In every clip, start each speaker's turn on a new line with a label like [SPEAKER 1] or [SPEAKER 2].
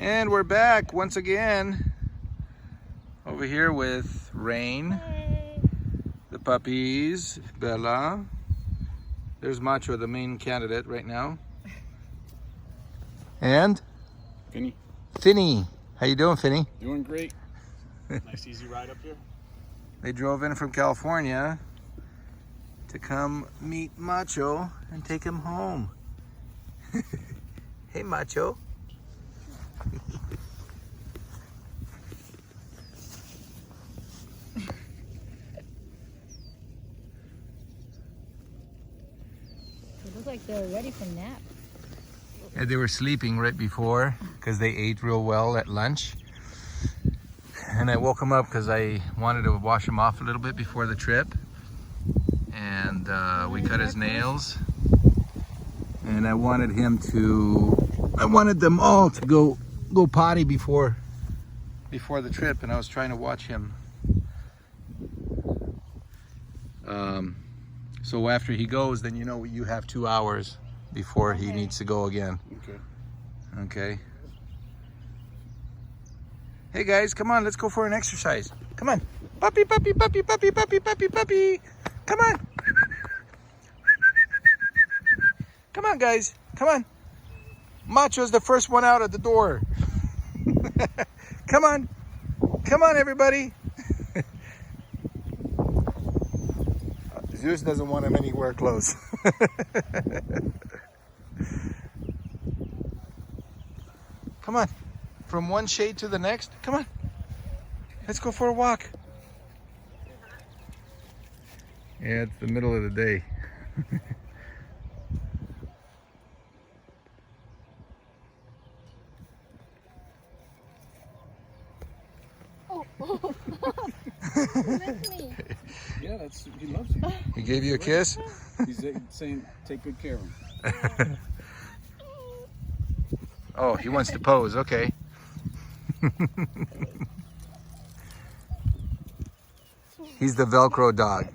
[SPEAKER 1] And we're back once again over here with Rain, the puppies, Bella. There's Macho, the main candidate right now. And
[SPEAKER 2] Finny.
[SPEAKER 1] Finny. How you doing, Finny?
[SPEAKER 2] Doing great. Nice easy ride up here.
[SPEAKER 1] They drove in from California to come meet Macho and take him home. Hey, Macho.
[SPEAKER 3] They look like they're ready for nap.
[SPEAKER 1] Yeah, they were sleeping right before because they ate real well at lunch. And I woke him up because I wanted to wash him off a little bit before the trip. And we cut his nails. And I wanted them all to go potty before the trip, and I was trying to watch him. So after he goes, then you know you have 2 hours before he needs to go again. Okay. Hey guys, come on, let's go for an exercise. Come on. Puppy, puppy, puppy, puppy, puppy, puppy, puppy. Come on. Come on, guys. Come on. Macho's the first one out at the door. Come on. Come on, everybody. Zeus doesn't want him anywhere close. Come on. From one shade to the next. Come on. Let's go for a walk. Yeah, it's the middle of the day.
[SPEAKER 3] With me.
[SPEAKER 2] Yeah, he loves you.
[SPEAKER 1] He gave you a kiss?
[SPEAKER 2] He's saying, take good care of him.
[SPEAKER 1] Oh, he wants to pose, okay. He's the Velcro dog.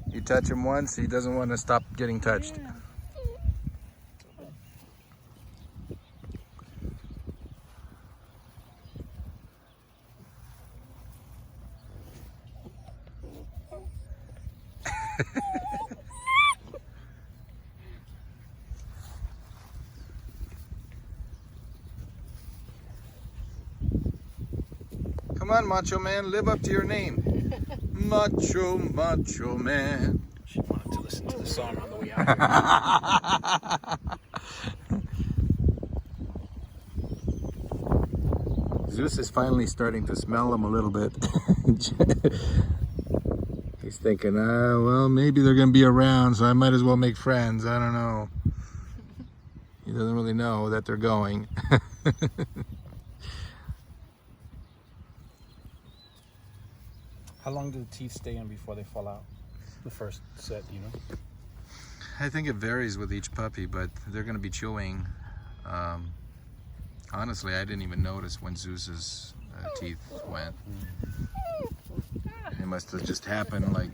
[SPEAKER 1] You touch him once, he doesn't want to stop getting touched.
[SPEAKER 3] Yeah.
[SPEAKER 1] Come on, Macho Man, live up to your name. Macho, Macho Man.
[SPEAKER 2] She wanted to listen to the song on the way out here.
[SPEAKER 1] Zeus is finally starting to smell him a little bit. He's thinking, well, maybe they're going to be around, so I might as well make friends. I don't know. He doesn't really know that they're going.
[SPEAKER 2] How long do the teeth stay in before they fall out? The first set, you know?
[SPEAKER 1] I think it varies with each puppy, but they're going to be chewing. Honestly, I didn't even notice when Zeus's teeth went. It must have just happened like...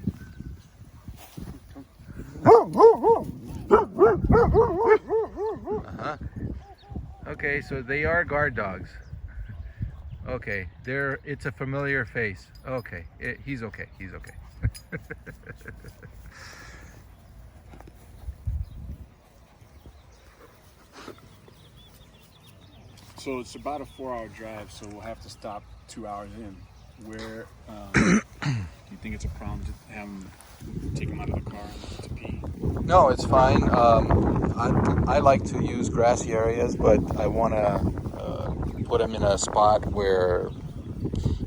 [SPEAKER 1] Uh-huh. Okay, so they are guard dogs. Okay, it's a familiar face. Okay, he's okay, he's okay.
[SPEAKER 2] So it's about a 4-hour drive, so we'll have to stop 2 hours in. Where do you think it's a problem to have him take him out of the car to pee?
[SPEAKER 1] No, it's fine. I like to use grassy areas, but I want to put him in a spot where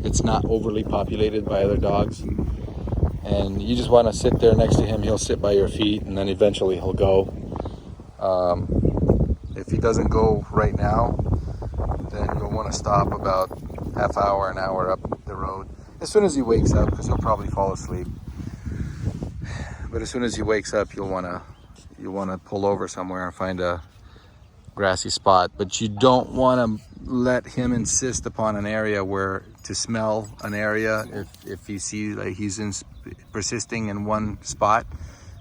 [SPEAKER 1] it's not overly populated by other dogs. And you just want to sit there next to him. He'll sit by your feet, and then eventually he'll go. If he doesn't go right now, then you'll want to stop about half hour, an hour up the road. As soon as he wakes up, because he'll probably fall asleep. But as soon as he wakes up, you'll want to pull over somewhere and find a grassy spot. But you don't want to let him insist upon an area to smell an area. If you see like he's persisting in one spot,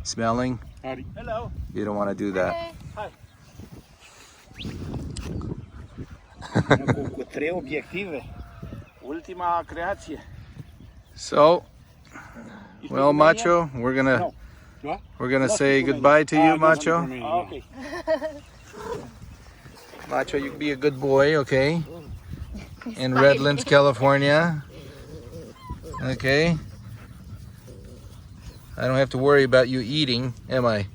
[SPEAKER 1] smelling.
[SPEAKER 2] Howdy. Hello.
[SPEAKER 1] You don't want to do that.
[SPEAKER 3] Hey.
[SPEAKER 2] Hi. Cu trei obiective. Ultima creație.
[SPEAKER 1] So, well, Macho, we're gonna
[SPEAKER 2] No. What?
[SPEAKER 1] say goodbye to you, Macho.
[SPEAKER 2] Okay.
[SPEAKER 1] Macho, you be a good boy, okay? In Redlands, California. Okay. I don't have to worry about you eating, am I?